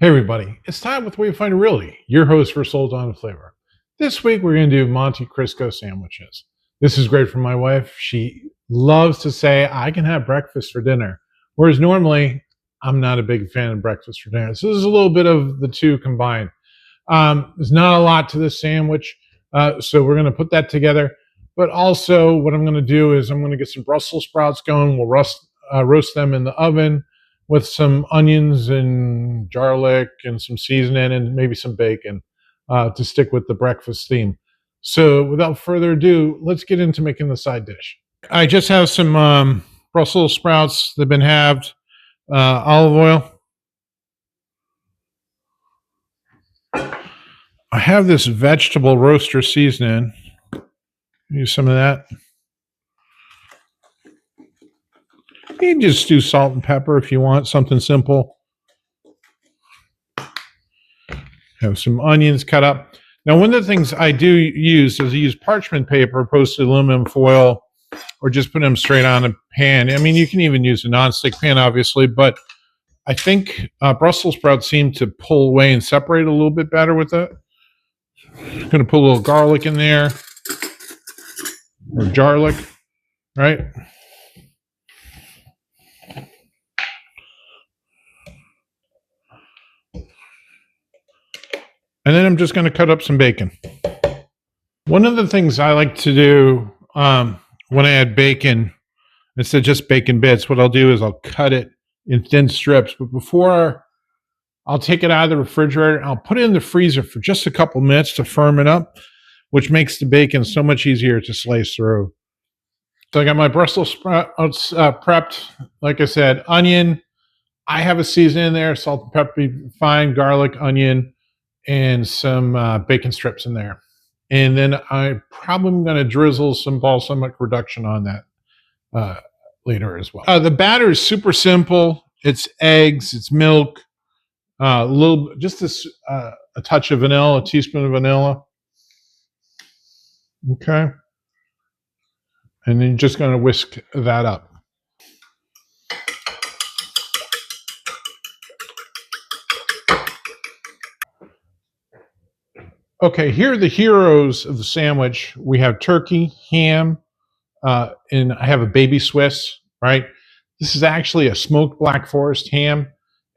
Hey everybody, it's time with Wayfinder Realty, your host for Sold on Flavor. This week we're going to do Monte Cristo sandwiches. This is great for my wife. She loves to say, I can have breakfast for dinner. Whereas normally, I'm not a big fan of breakfast for dinner. So this is a little bit of the two combined. There's not a lot to this sandwich, so we're going to put that together. But also what I'm going to do is I'm going to get some Brussels sprouts going. We'll roast them in the oven with some onions and garlic and some seasoning and maybe some bacon to stick with the breakfast theme. So without further ado, let's get into making the side dish. I just have some Brussels sprouts. They've been halved, olive oil. I have this vegetable roaster seasoning. Use some of that. You can just do salt and pepper if you want, something simple. Have some onions cut up. Now, one of the things I do use is I use parchment paper opposed to aluminum foil, or just put them straight on a pan. I mean, you can even use a nonstick pan, obviously, but I think Brussels sprouts seem to pull away and separate a little bit better with it. I'm going to put a little garlic in there, or garlic, right? And then I'm just going to cut up some bacon. One of the things I like to do when I add bacon, instead of just bacon bits, what I'll do is I'll cut it in thin strips. But before I'll take it out of the refrigerator, and I'll put it in the freezer for just a couple minutes to firm it up, which makes the bacon so much easier to slice through. So I got my Brussels sprouts prepped. Like I said, onion. I have a seasoning in there, salt and pepper, fine, garlic, onion, and some bacon strips in there. And then I probably am going to drizzle some balsamic reduction on that later as well. The batter is super simple. It's eggs, it's milk, just a touch of vanilla, a teaspoon of vanilla. Okay. And then you're just going to whisk that up. Okay, here are the heroes of the sandwich. We have turkey, ham, and I have a baby Swiss, right? This is actually a smoked Black Forest ham,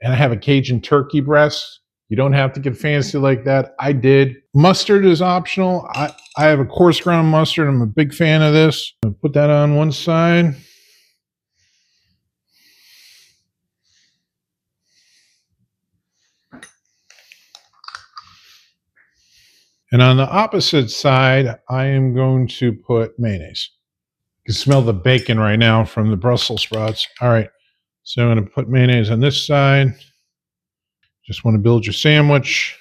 and I have a Cajun turkey breast. You don't have to get fancy like that. I did. Mustard is optional. I have a coarse ground mustard. I'm a big fan of this. I'll put that on one side. And on the opposite side, I am going to put mayonnaise. You can smell the bacon right now from the Brussels sprouts. All right, so I'm going to put mayonnaise on this side. Just want to build your sandwich.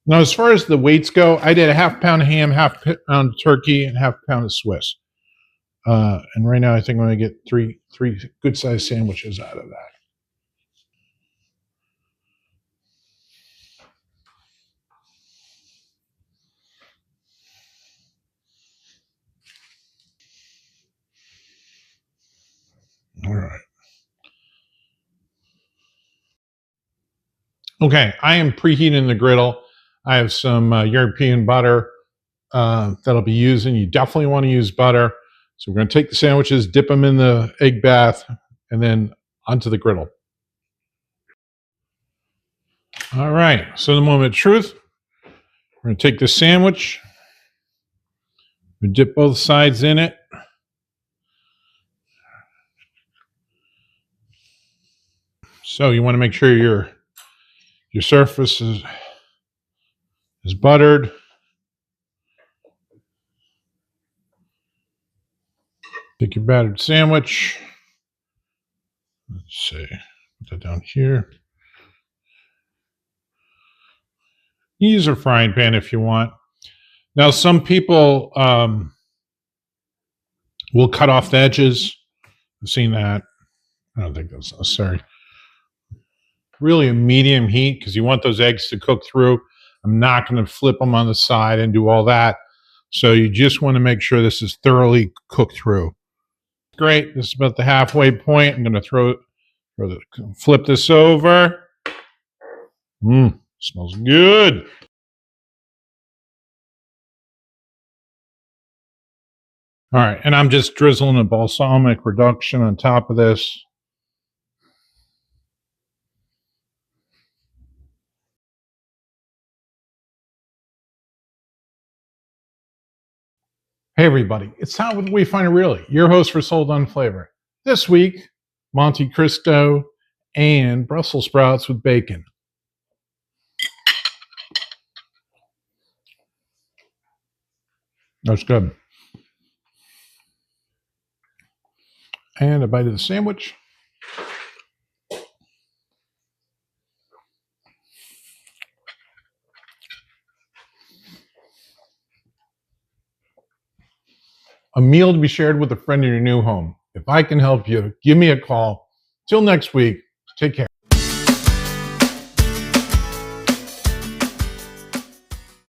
Now, as far as the weights go, I did a half pound of ham, half pound of turkey, and half pound of Swiss. And right now, I think I'm going to get three good-sized sandwiches out of that. All right. Okay, I am preheating the griddle. I have some European butter that I'll be using. You definitely want to use butter. So we're going to take the sandwiches, dip them in the egg bath, and then onto the griddle. All right, so the moment of truth. We're going to take this sandwich. We dip both sides in it. So you want to make sure your surface is buttered. Take your battered sandwich. Let's see, put that down here. Use a frying pan if you want. Now, some people will cut off the edges. I've seen that. I don't think that's necessary. Really a medium heat because you want those eggs to cook through. I'm not going to flip them on the side and do all that. So you just want to make sure this is thoroughly cooked through. Great. This is about the halfway point. I'm going to throw Flip this over. Smells good. All right, and I'm just drizzling a balsamic reduction on top of this. Hey everybody, it's How Would We Find It Really? Your host for Soul Done Flavor. This week, Monte Cristo and Brussels sprouts with bacon. That's good. And a bite of the sandwich. A meal to be shared with a friend in your new home. If I can help you, give me a call. Till next week, take care.